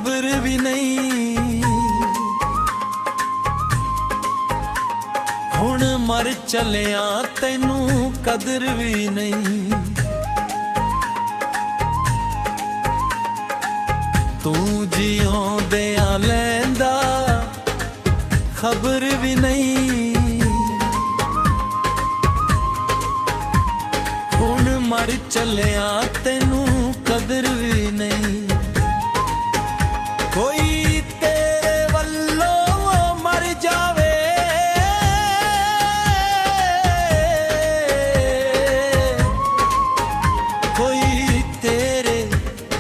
खबर भी नहीं, हुण मर चलिया तैनू कदर भी नहीं। तू जिउंदियां लैंदा खबर भी नहीं, हुण मर चलिया तैनू कदर भी नहीं। कोई तेरे वल्लों मर जावे, कोई तेरे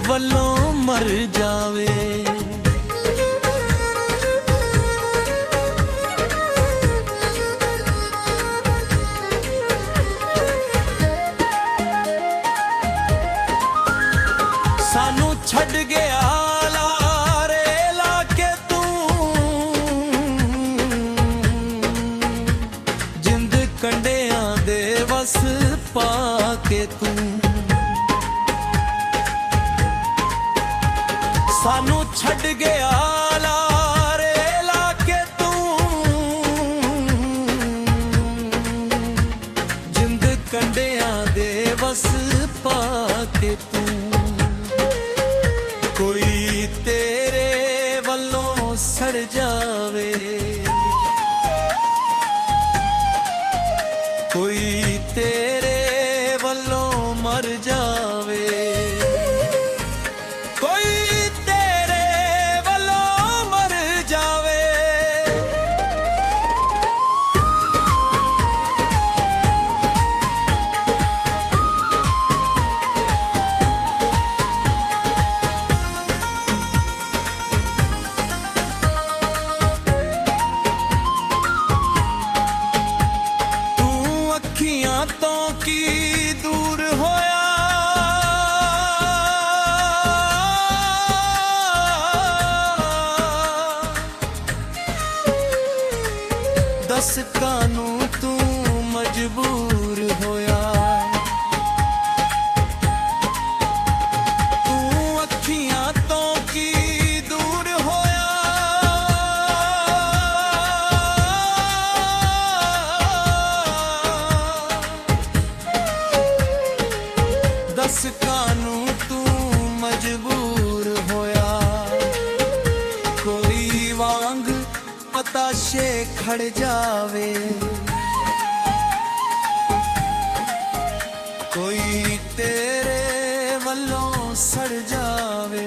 वल्लों मर जावे। सानू छड़ गया लारे लाके तू, जिंद कंडियां दे वस पाके तू। सानू छड़ गया लारे लाके तू, जिंद कंडियां दे वस पाके तू। कोई तेरे वल्लों सड़ जावे, कोई तेरे वल्लों मर जावे, कोई तेरे वल्लों मर जावे। अखियां तो की दूर होया, दस कानू तू मजबूर होया। तू अखियां तो की दूर होया, दस कानू तू मजबूर होया। कोई वांग पताशे खड़ जावे, कोई तेरे वल्लों सड़ जावे।